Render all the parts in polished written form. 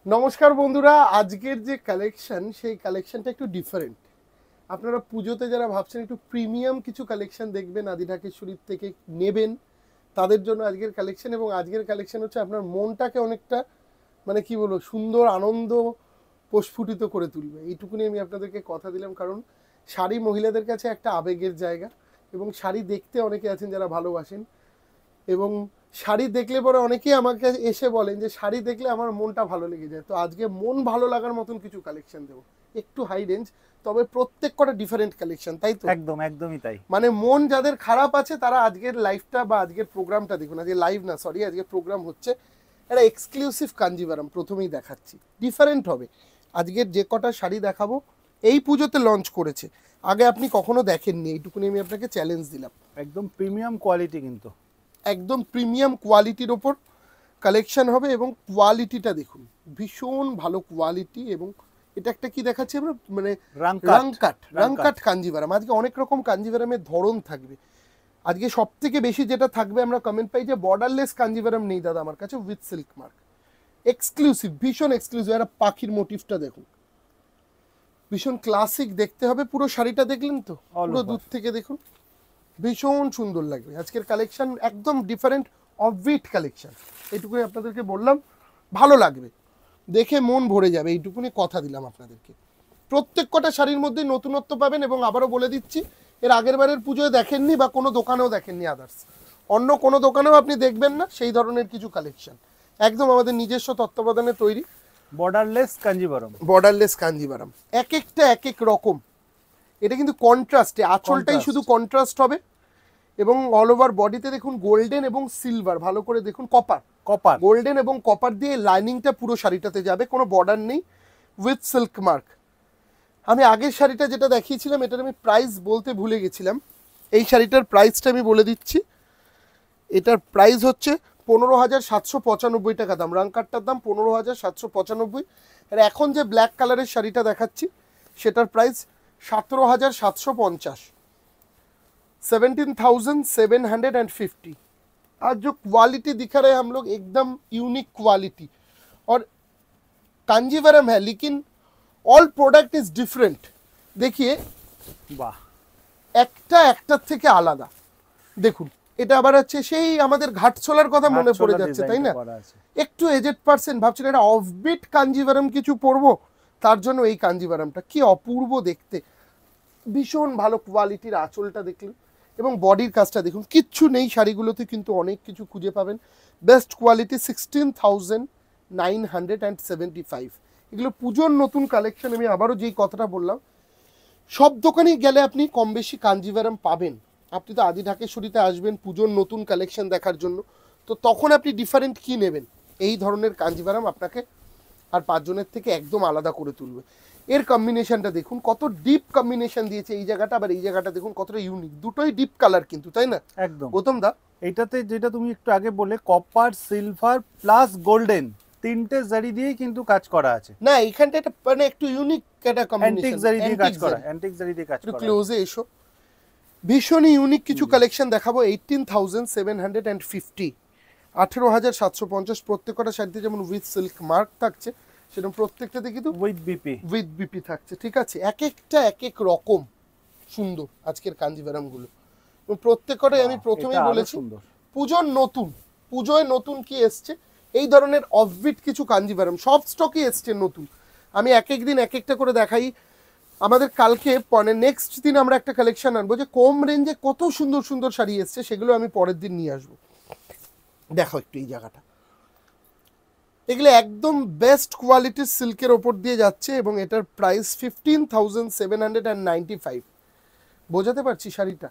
নমস্কার বন্ধুরা, আজকের যে কালেকশন সেই কালেকশনটা একটু ডিফারেন্ট। আপনারা পুজোতে যারা ভাবছেন একটু প্রিমিয়াম কিছু কালেকশন দেখবেন, আদি ঢাকেশ্বরীর থেকে নেবেন, তাদের জন্য আজকের কালেকশন। এবং আজকের কালেকশন হচ্ছে আপনার মনটাকে অনেকটা মানে কি বলবো, সুন্দর আনন্দ প্রস্ফুটিত করে তুলবে, এইটুকুনি আমি আপনাদেরকে কথা দিলাম। কারণ শাড়ি মহিলাদের কাছে একটা আবেগের জায়গা, এবং শাড়ি দেখতে অনেকে আছেন যারা ভালোবাসেন, এবং শাড়ি দেখলে পরে অনেকেই আমাকে এসে বলেন যে শাড়ি দেখলে আমার মনটা ভালো লেগে যায়। তো আজকে মন ভালো লাগার মতন কিছু কালেকশন দেবো, একটু হাই রেঞ্জ, তবে প্রত্যেক কটা ডিফারেন্ট কালেকশন, তাই তো? একদম একদমই তাই। মানে মন যাদের খারাপ আছে তারা আজকের লাইভটা বা আজকের প্রোগ্রামটা দেখুন। আজকে লাইভ না, সরি, আজকে প্রোগ্রাম হচ্ছে। একটা এক্সক্লুসিভ কাঞ্জিভারাম প্রথমেই দেখাচ্ছি, ডিফারেন্ট হবে। আজকের যে কটা শাড়ি দেখাবো এই পুজোতে লঞ্চ করেছে, আগে আপনি কখনো দেখেননি, এইটুকুনি আমি আপনাকে চ্যালেঞ্জ দিলাম। একদম প্রিমিয়াম কোয়ালিটি, কিন্তু একদম প্রিমিয়াম কোয়ালিটির ওপর কালেকশন হবে, এবং কোয়ালিটিটা দেখুন, ভীষণ ভালো কোয়ালিটি। এবং এটা একটা কি দেখাচ্ছি আমরা, মানে রাংকাট কাঞ্জিভারাম। আজকে অনেক রকম কাঞ্জিভারামের ধরন থাকবে। আজকে সব থেকে বেশি যেটা থাকবে, আমরা কমেন্ট পাই যে বর্ডারলেস কাঞ্জিভারাম নেই দাদা আমার কাছে, উইথ সিল্ক মার্ক, এক্সক্লুসিভ, ভীষণ এক্সক্লুসিভ। একটা পাখির মোটিভটা দেখুন, ভীষণ ক্লাসিক দেখতে হবে। পুরো শাড়িটা দেখলেন তো, পুরো দূর থেকে দেখুন, ভীষণ সুন্দর লাগবে। আজকের কালেকশন একদম ডিফারেন্ট, অফবিট কালেকশন, এইটুকুনি আপনাদেরকে বললাম। ভালো লাগবে, দেখে মন ভরে যাবে, এইটুকুনি কথা দিলাম আপনাদেরকে। প্রত্যেক কটা শাড়ির মধ্যে নতুনত্ব পাবেন, এবং আবারও বলে দিচ্ছি, এর আগের বারের পুজোয় দেখেননি বা কোনো দোকানেও দেখেননি, আদার্স অন্য কোনো দোকানেও আপনি দেখবেন না সেই ধরনের কিছু কালেকশন, একদম আমাদের নিজস্ব তত্ত্বাবধানে তৈরি বর্ডারলেস কাঞ্জিভারম। বর্ডারলেস কাঞ্জিভারাম। এক একটা এক এক রকম, এটা কিন্তু কন্ট্রাস্টে, আঁচলটাই শুধু কন্ট্রাস্ট হবে। এবং অল ওভার বডিতে দেখুন গোল্ডেন এবং সিলভার, ভালো করে দেখুন, কপার, গোল্ডেন এবং কপার দিয়ে লাইনিংটা পুরো শাড়িটাতে যাবে, কোনো বর্ডার নেই, উইথ সিল্ক মার্ক। আমি আগের শাড়িটা যেটা দেখিয়েছিলাম এটার আমি প্রাইস বলতে ভুলে গেছিলাম, এই শাড়িটার প্রাইসটা আমি বলে দিচ্ছি। এটার প্রাইস হচ্ছে 15,795 টাকা দাম, রাংকাটটার দাম 15,795। আর এখন যে ব্ল্যাক কালারের শাড়িটা দেখাচ্ছি সেটার প্রাইস 17,750, 17,750। आज जो क्वालिटी दिखा रहे हैं हम लोग, एकदम यूनिक क्वालिटी, और कांजीवरम है लेकिन ऑल प्रोडक्ट इज डिफरेंट। देखिए বাহ, একটা একটার থেকে আলাদা। দেখুন এটা আবার হচ্ছে সেই আমাদের ঘাটছোলার কথা মনে পড়ে যাচ্ছে, তাই না? একটু এজেড পার্সন ভাবছেন এটা অফবিট কাঞ্জিভারাম কিছু পরবো, তার জন্য এই কাঞ্জিভারামটা কি অপূর্ব দেখতে, ভীষণ ভালো কোয়ালিটির। আঁচলটা দেখলেন এবং বডির কাজটা দেখুন, কিচ্ছু নেই শাড়িগুলোতে, কিন্তু অনেক কিছু খুঁজে পাবেন। Best quality, 16,975। এগুলো পুজোর নতুন কালেকশন। আমি আবারও যেই কথাটা বললাম, সব দোকানেই গেলে আপনি কম বেশি কাঞ্জিভারাম পাবেন। আপনি তো আদি ঢাকেশ্বরীতে আসবেন পুজোর নতুন কালেকশন দেখার জন্য, তো তখন আপনি ডিফারেন্ট কি নেবেন, এই ধরনের কাঞ্জিভারাম আপনাকে আর পাঁচজনের থেকে একদম আলাদা করে তুলবে। এর কম্বিনেশনটা দেখুন, কত ডিপ কম্বিনেশন দিয়েছে এই জায়গাটা, আবার এই জায়গাটা দেখুন কতটা ইউনিক, দুটোই ডিপ কালার কিন্তু, তাই না একদম গৌতম দা? এইটাতে যেটা তুমি একটু আগে বলে কপার, সিলভার প্লাস গোল্ডেন, তিনটে জারি দিয়েই কিন্তু কাজ করা আছে। না এইখানটা এটা মানে একটু ইউনিক একটা অ্যান্টিক কম্বিনেশন, জারি দিয়ে কাজ করা, অ্যান্টিক জারি দিয়ে কাজ একটু করা। ক্লোজে এসো, ভীষণই ইউনিক কিছু কালেকশন দেখাবো। 18,750, 18,750। প্রত্যেকটা শাড়িতে যেমন উইথ সিল্ক মার্ক থাকছে, সেরকম প্রত্যেকটাতে কিন্তু উইথ বিপি থাকছে, ঠিক আছে? এক একটা এক এক রকম সুন্দর আজকের কাঞ্জিভারামগুলো, এবং প্রত্যেকটাই আমি প্রথমেই বলেছি পুজোর নতুন, পুজোয় নতুন কি এসছে, এই ধরনের অফবিট কিছু কাঞ্জিভারাম সব স্টকে এসছে নতুন। আমি এক এক দিন এক একটা করে দেখাই। আমাদের কালকে মানে নেক্সট দিন আমরা একটা কালেকশন আনবো যে কম রেঞ্জে কত সুন্দর সুন্দর শাড়ি এসছে, সেগুলো আমি পরের দিন নিয়ে আসবো। দেখো একটু এই জায়গাটা, এগুলো একদম বেস্ট কোয়ালিটির সিল্কের ওপর দিয়ে যাচ্ছে, এবং এটার প্রাইস 15,795। বোঝাতে পারছি শাড়িটা?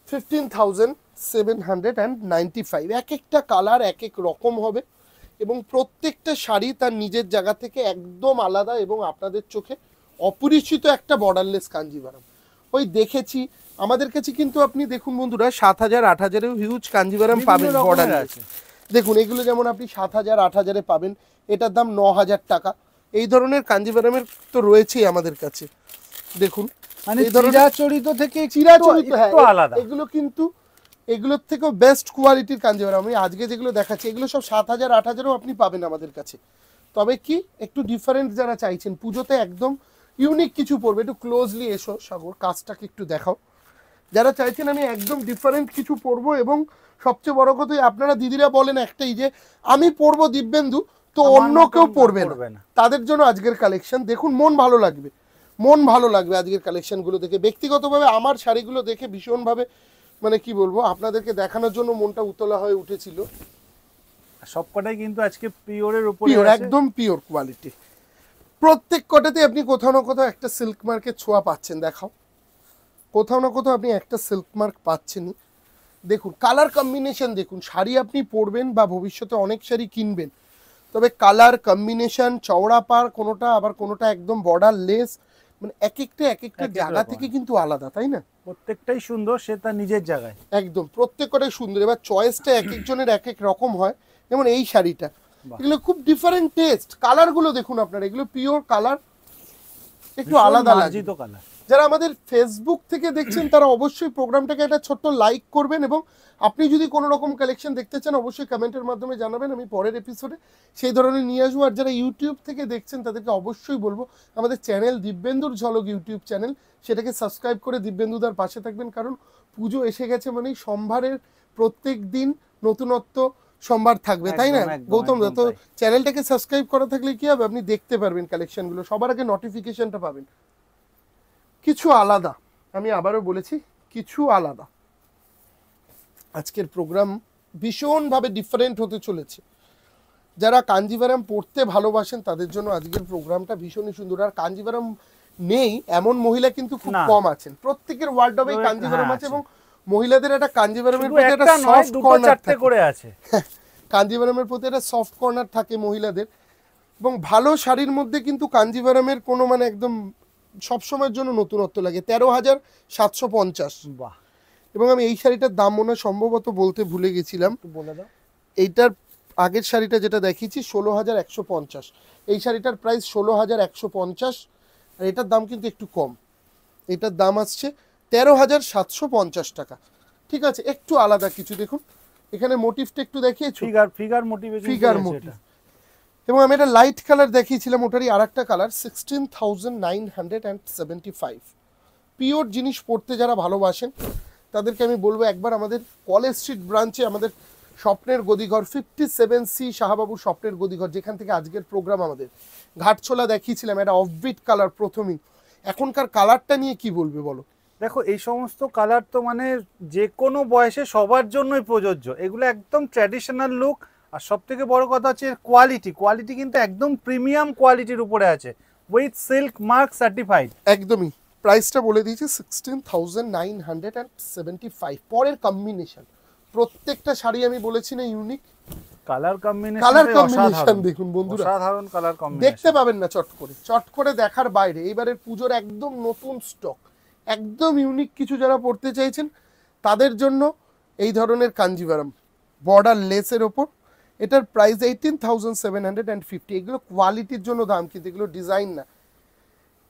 15,795। এক একটা কালার এক এক রকম হবে, এবং প্রত্যেকটা শাড়ি তার নিজের জায়গা থেকে একদম আলাদা, এবং আপনাদের চোখে অপরিচিত একটা বর্ডারলেস কাঞ্জিভারাম। ওই দেখেছি আমাদের কাছে, কিন্তু আপনি দেখুন বন্ধুরা, 7,000 8,000-এও হিউজ কাঞ্জিভারাম পাবেন বর্ডারলেস। দেখুন এগুলো যেমন আপনি 7,000 8,000-এ পাবেন, এটার দাম 9,000 টাকা। এই ধরনের কাঞ্জিভারামের তো রয়েছেই আমাদের কাছে। দেখুন মানে চিরাচরিত থেকে চিরাচরিত, হ্যাঁ আলাদা, এগুলো কিন্তু এগুলোর থেকেও বেস্ট কোয়ালিটির কাঞ্জিভারাম। আমি আজকে যেগুলো দেখাচ্ছি এগুলো সব 7,000 8,000-এও আপনি পাবেন আমাদের কাছে। তবে কি একটু ডিফারেন্ট যারা চাইছেন পুজোতে একদম ইউনিক কিছু পরবে, একটু ক্লোজলি এসো সাগর, কাজটাকে একটু দেখাও। যারা চাইছেন আমি একদম ডিফারেন্ট কিছু পরবো, এবং সবচেয়ে বড় কথা আপনারা দিদিরা বলেন একটাই যে আমি পরবো দিব্যেন্দু তো অন্য কেউ পরবে না, তাদের জন্য আজকের কালেকশন দেখুন, মন ভালো লাগবে, মন ভালো লাগবে আজকের কালেকশনগুলো দেখে। ব্যক্তিগতভাবে আমার শাড়িগুলো দেখে ভীষণভাবে মানে কি বলবো আপনাদেরকে দেখানোর জন্য মনটা উতলা হয়ে উঠেছিল। সবকটাই কিন্তু আজকে পিওরের উপরে পিওর, আছে, একদম পিওর কোয়ালিটি। প্রত্যেক কটাতে আপনি কোথাও না কোথাও একটা সিল্ক মার্কের ছোঁয়া পাচ্ছেন, দেখাও, কোথাও না কোথাও আপনি একটা সিল্ক মার্ক পাচ্ছেনই। দেখুন কালার কম্বিনেশন দেখুন, শাড়ি আপনি পরবেন বা ভবিষ্যতে অনেক শাড়ি কিনবেন, তবে কালার কম্বিনেশন, চওড়া পার কোনোটা, আবার কোনোটা একদম বর্ডার লেস, মানে এক একটা জায়গা থেকে কিন্তু আলাদা, তাই না? প্রত্যেকটাই সুন্দর, সে তার নিজের জায়গায় একদম প্রত্যেকটাই সুন্দর। এবার চয়েসটা এক একজনের এক এক রকম হয়, যেমন এই শাড়িটা, এগুলো খুব ডিফারেন্ট টেস্ট। কালারগুলো দেখুন আপনারা, এগুলো পিওর কালার, একটু আলাদা লাগে। কালার। যারা আমাদের ফেসবুক থেকে দেখছেন তারা অবশ্যই প্রোগ্রামটাকে একটা ছোট্ট লাইক করবেন, এবং আপনি যদি কোনো রকম কালেকশন দেখতে চান অবশ্যই কমেন্টের মাধ্যমে জানাবেন, আমি পরের এপিসোডে সেই ধরনের নিয়ে আসবো। আর যারা ইউটিউব থেকে দেখছেন তাদেরকে অবশ্যই বলবো আমাদের চ্যানেল দিব্যেন্দুর ঝলক ইউটিউব চ্যানেল, সেটাকে সাবস্ক্রাইব করে দিব্যেন্দুদার পাশে থাকবেন, কারণ পুজো এসে গেছে মানেই সম্ভারের প্রত্যেক দিন নতুনত্ব সম্ভার থাকবে, তাই না গৌতম দা? তো চ্যানেলটাকে সাবস্ক্রাইব করা থাকলে কি হবে, আপনি দেখতে পারবেন কালেকশনগুলো, সবার আগে নোটিফিকেশনটা পাবেন। কিছু আলাদা, আমি আবারও বলেছি কিছু আলাদা, আজকের প্রোগ্রাম ভীষণভাবে ডিফারেন্ট হতে চলেছে। যারা কাঞ্জিভারাম পড়তে ভালোবাসেন তাদের জন্য আজকের প্রোগ্রামটা ভীষণই সুন্দর। আর কাঞ্জিভারাম নেই এমন মহিলা কিন্তু খুব কম আছেন, প্রত্যেকের ওয়ার্ডরোবে কাঞ্জিভারাম আছে, এবং মহিলাদের একটা কাঞ্জিভারামের প্রতি একটা সফট কর্নার করে আছে, কাঞ্জিভারামের প্রতি একটা সফট কর্নার থাকে মহিলাদের। এবং ভালো শাড়ির মধ্যে কিন্তু কাঞ্জিভারামের কোনো মানে একদম সবসময়ের জন্য নতুনত্ব লাগে। 13,750। বাহ। এবং আমি এই শাড়িটার দাম মনে হয় সম্ভবত বলতে ভুলে গেছিলাম, বলে দাও। এইটার আগের শাড়িটা যেটা দেখিয়েছি 16,150, এই শাড়িটার প্রাইস 16,150, আর এটার দাম কিন্তু একটু কম, এটার দাম আসছে 13,750 টাকা। ঠিক আছে, একটু আলাদা কিছু দেখুন, এখানে মোটিভটা একটু দেখিয়েছি, ফিগার মোটিভ, ফিগার মোটিভ। এবং আমি এটা লাইট কালার দেখিয়েছিলাম, ওটারই আর একটা কালার 16,975। পিওর জিনিস পড়তে যারা ভালোবাসেন তাদেরকে আমি বলবো একবার আমাদের কলেজ স্ট্রিট ব্রাঞ্চে আমাদের স্বপ্নের গদিঘর 57C শাহবাবু স্বপ্নের গদিঘর, যেখান থেকে আজকের প্রোগ্রাম আমাদের ঘাটছোলা দেখিয়েছিলাম, একটা অফবিট কালার প্রথমেই। এখনকার কালারটা নিয়ে কি বলবে বলো? দেখো এই সমস্ত কালার তো মানে যে কোনো বয়সে সবার জন্যই প্রযোজ্য, এগুলো একদম ট্র্যাডিশনাল লুক। আর সব থেকে বড় কথা হচ্ছে কোয়ালিটি কিন্তু একদম প্রিমিয়াম কোয়ালিটির উপরে আছে, উইথ সিল্ক মার্ক সার্টিফাইড। একদমই, প্রাইসটা বলে দিয়েছি 16,975। পরের কম্বিনেশন, প্রত্যেকটা শাড়ি আমি বলেছি না ইউনিক কালার কম্বিনেশন দেখুন বন্ধুরা, সাধারণ কালার কম্বিনেশন দেখতে পাবেন না চট করে দেখার বাইরে। এইবারের পুজোর একদম নতুন স্টক, একদম ইউনিক কিছু যারা পড়তে চাইছেন তাদের জন্য এই ধরনের কাঞ্জিভারাম বর্ডার লেসের ওপর, এটার প্রাইস 18,750। এগুলো কোয়ালিটির জন্য দাম, কিন্তু এগুলো ডিজাইন না,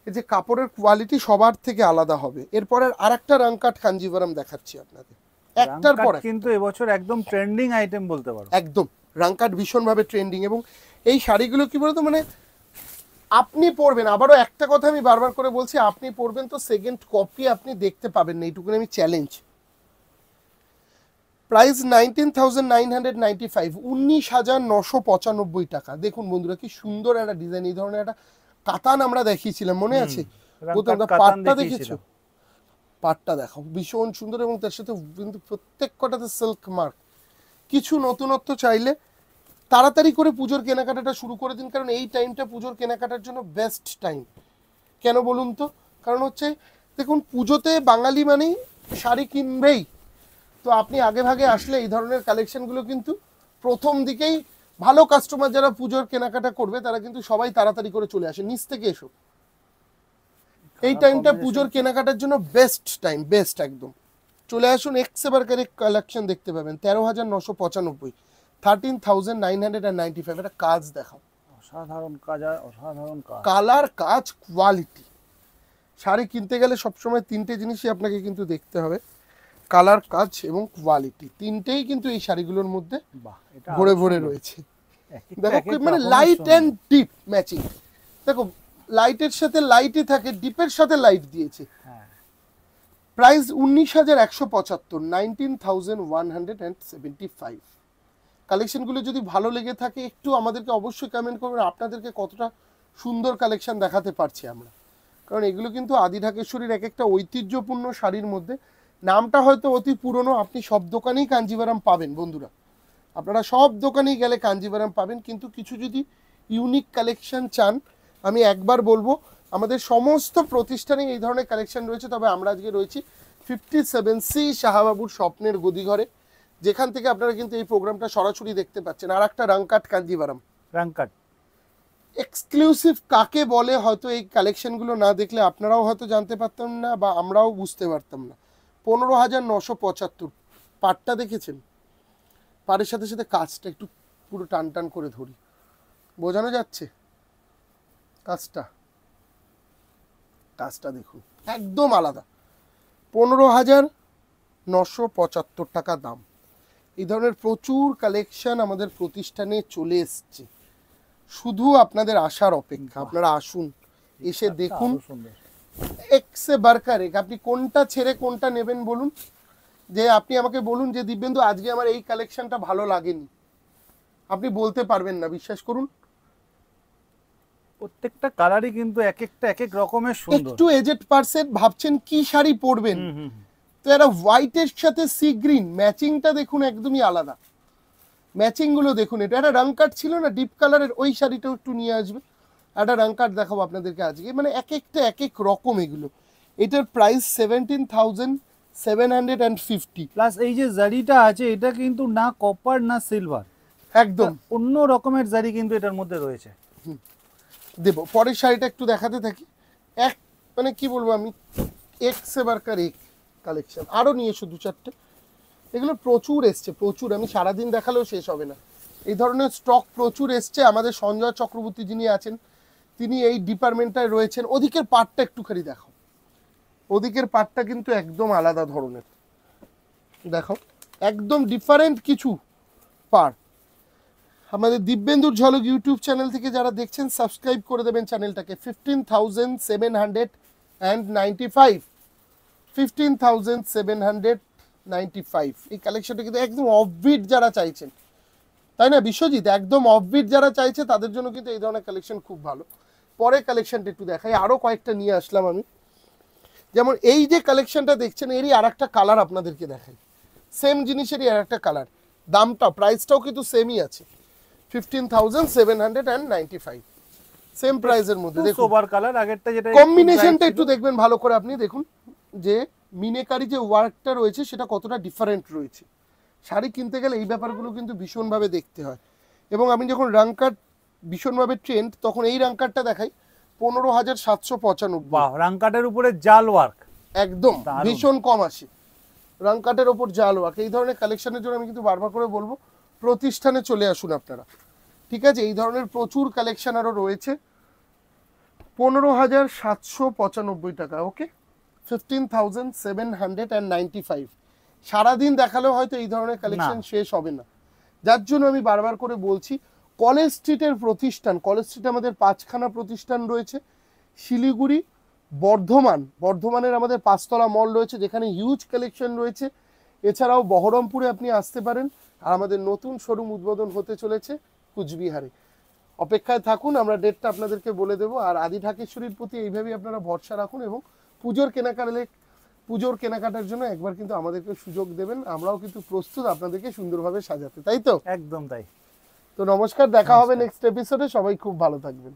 এই যে কাপড়ের কোয়ালিটি সবার থেকে আলাদা হবে। এরপর আর একটা রাংকাট কাঞ্জিভারাম দেখাচ্ছি আপনাদের, একটার পর কিন্তু এবছর একদম ট্রেন্ডিং আইটেম বলতে পারো। একদম রাংকাট ভীষণভাবে ট্রেন্ডিং। এবং এই শাড়িগুলো কি বলতো মানে আপনি পরবেন, আবারও একটা কথা আমি বারবার করে বলছি, আপনি পরবেন তো সেকেন্ড কপি আপনি দেখতে পাবেন না, এইটুকুনি আমি চ্যালেঞ্জ। প্রাইস 19,995, 19,995 টাকা। দেখুন বন্ধুরা কি সুন্দর একটা ডিজাইন, এই ধরনের একটা কাতান আমরা দেখিয়েছিলাম মনে আছে, পাটটা দেখেছো, পাটটা দেখো ভীষণ সুন্দর, এবং তার সাথে কিন্তু প্রত্যেক কটাতে সিল্ক মার্ক। কিছু নতুনত্ব চাইলে তাড়াতাড়ি করে পুজোর কেনাকাটাটা শুরু করে দিন, কারণ এই টাইমটা পুজোর কেনাকাটার জন্য বেস্ট টাইম। কেন বলুন তো? কারণ হচ্ছে দেখুন পুজোতে বাঙালি মানেই শাড়ি কিনবেই, তো আপনি আগে ভাগে আসলে এই ধরনের কালেকশনগুলো কিন্তু প্রথম দিকেই ভালো কাস্টমার যারা পুজোর কেনাকাটা করবে তারা কিন্তু সবাই তাড়াতাড়ি করে চলে আসে, নিচ থেকে এসো। এই টাইমটা পুজোর কেনাকাটার জন্য বেস্ট টাইম, বেস্ট একদম। চলে আসুন, এক্সেবারকারি কালেকশন দেখতে পাবেন। 13,995, 13,995। একটা কাজ দেখাও, অসাধারণ কাজ, অসাধারণ কাজ, কালার, কাজ, কোয়ালিটি। শাড়ি কিনতে গেলে সবসময় তিনটে জিনিসই আপনাকে কিন্তু দেখতে হবে, কালার, কাজ এবং কোয়ালিটি, তিনটেই কিন্তু এই শাড়িগুলোর মধ্যে ভরে ভরে রয়েছে। দেখো মানে লাইট এন্ড ডিপ ম্যাচিং, দেখো লাইটের সাথে লাইটই থাকে, ডিপের সাথে লাইট দিয়েছে। প্রাইস 19,175, 19,175। কালেকশনগুলো যদি ভালো লেগে থাকে একটু আমাদেরকে অবশ্যই কমেন্ট করবেন আপনাদেরকে কতটা সুন্দর কালেকশন দেখাতে পারছি আমরা, কারণ এগুলো কিন্তু আদি ঢাকেশ্বরীর এক একটা ঐতিহ্যপূর্ণ শাড়ির মধ্যে। নামটা হয়তো অতি পুরনো, আপনি সব দোকানেই কাঞ্জিভারাম পাবেন বন্ধুরা, আপনারা সব দোকানেই গেলে কাঞ্জিভারাম পাবেন, কিন্তু কিছু যদি ইউনিক কালেকশন চান আমি একবার বলবো আমাদের সমস্ত প্রতিষ্ঠানে এই ধরনের কালেকশন রয়েছে। তবে আমরা আজকে রয়েছি 57C শাহবাবুর স্বপ্নের গদিঘরে, যেখান থেকে আপনারা কিন্তু এই প্রোগ্রামটা সরাসরি দেখতে পাচ্ছেন। আর একটা রাংকাট কাঞ্জিভারাম, রাংকাট এক্সক্লুসিভ কাকে বলে হয়তো এই কালেকশনগুলো না দেখলে আপনারাও হয়তো জানতে পারতাম না বা আমরাও বুঝতে পারতাম না। 15,975 পাটটা দেখেছেন, পাড়ের সাথে সাথে কাজটা একটু পুরো টান টান করে ধরি, বোঝানো যাচ্ছে কাজটা দেখুন একদম আলাদা। 15,975 টাকা দাম। এই ধরনের প্রচুর কালেকশন আমাদের প্রতিষ্ঠানে চলে এসছে, শুধু আপনাদের আসার অপেক্ষা। আপনারা আসুন, এসে দেখুন, এক্সে বারকার এক, আপনি কোনটা ছেড়ে কোনটা নেবেন বলুন। যে আপনি আমাকে বলুন যে দিব্যেন্দু আজকে আমার এই কালেকশনটা ভালো লাগেনি, আপনি বলতে পারবেন না, বিশ্বাস করুন। প্রত্যেকটা কালারই কিন্তু এক একটা এক এক রকমের সুন্দর। একটু এজেড পারসন ভাবছেন কি শাড়ি পরবেন, তো এরা হোয়াইটের সাথে সি গ্রিন ম্যাচিংটা দেখুন একদমই আলাদা। ম্যাচিং গুলো দেখুন, এটা একটা রাংকাট ছিল না ডিপ কালারের, ওই শাড়িটাও একটু নিয়ে আসবে, একটা রাংকাট দেখাবো আপনাদেরকে আজকে, মানে এক একটা এক এক রকম এগুলো। এটার প্রাইস 17,750 প্লাস এই যে জারিটা আছে এটা কিন্তু না কপার না সিলভার, একদম অন্য রকমের জারি কিন্তু এটার মধ্যে রয়েছে। দেবো পরের শাড়িটা একটু দেখাতে থাকি। এক মানে কি বলবো আমি, এক্সে বারকার এক কালেকশন আরও নিয়ে এসো 2-4টে, এগুলো প্রচুর এসছে, প্রচুর, আমি সারাদিন দেখালেও শেষ হবে না। এই ধরনের স্টক প্রচুর এসছে। আমাদের সঞ্জয় চক্রবর্তী যিনি আছেন তিনি এই ডিপার্টমেন্টটায় রয়েছেন। ওদিকের পার্টটা একটুখানি দেখো, ওদিকের পার্টটা কিন্তু একদম আলাদা ধরনের, দেখো একদম ডিফারেন্ট কিছু পার্ট। আমাদের দিব্যেন্দুর ঝলক ইউটিউব চ্যানেল থেকে যারা দেখছেন সাবস্ক্রাইব করে দেবেন চ্যানেলটাকে। 15,795, 15,795 এই কালেকশনটা কিন্তু একদম অফবিট যারা চাইছেন, তাই না বিশ্বজিৎ, একদম অফবিট যারা চাইছে তাদের জন্য কিন্তু এই ধরনের কালেকশন খুব ভালো। পরে কালেকশনটা একটু দেখাই, আরও কয়েকটা নিয়ে আসলাম আমি। যেমন এই যে কালেকশনটা দেখছেন এরই আর একটা কালার আপনাদেরকে দেখাই, সেম জিনিসেরই আর একটা কালার, দামটা প্রাইসটাও কিন্তু সেমই আছে 15,795, সেম প্রাইসের মধ্যে। দেখুন সোবার কালার, আগেরটা যেটা কম্বিনেশনটা একটু দেখবেন ভালো করে আপনি, দেখুন যে মিনেকারি যে ওয়ার্কটা রয়েছে সেটা কতটা ডিফারেন্ট রয়েছে। শাড়ি কিনতে গেলে এই ব্যাপারগুলো কিন্তু ভীষণভাবে দেখতে হয়। এবং আমি যখন রাংকাট ভীষণভাবে ট্রেন্ড, তখন এই রাংকাটটা দেখাই 15,795। বাহ, রাংকাটের উপরে জাল ওয়ার্ক একদম ভীষণ কম আসে, রাংকাটের ওপর জাল ওয়ার্ক। এই ধরনের কালেকশনের জন্য আমি কিন্তু বারবার করে বলবো প্রতিষ্ঠানে চলে আসুন আপনারা, ঠিক আছে। এই ধরনের প্রচুর কালেকশন আরও রয়েছে। 15,795 টাকা, ওকে, 15,795। সারাদিন দেখালেও হয়তো এই ধরনের কালেকশন শেষ হবে না, যার জন্য আমি বারবার করে বলছি কলেজ স্ট্রিটের প্রতিষ্ঠান, কলেজ স্ট্রিটে আমাদের 5খানা প্রতিষ্ঠান রয়েছে, শিলিগুড়ি, বর্ধমানের আমাদের 5তলা মল রয়েছে যেখানে হিউজ কালেকশন রয়েছে। এছাড়াও বহরমপুরে আপনি আসতে পারেন, আর আমাদের নতুন শোরুম উদ্বোধন হতে চলেছে কুচবিহারে। অপেক্ষায় থাকুন, আমরা ডেটটা আপনাদেরকে বলে দেবো। আর আদি ঢাকেশ্বরীর প্রতি এইভাবেই আপনারা ভরসা রাখুন, এবং পুজোর কেনাকাটার জন্য একবার কিন্তু আমাদেরকে সুযোগ দেবেন, আমরাও কিন্তু প্রস্তুত আপনাদেরকে সুন্দরভাবে সাজাতে, তাই তো? একদম তাই। তো নমস্কার, দেখা হবে নেক্সট এপিসোডে, সবাই খুব ভালো থাকবেন।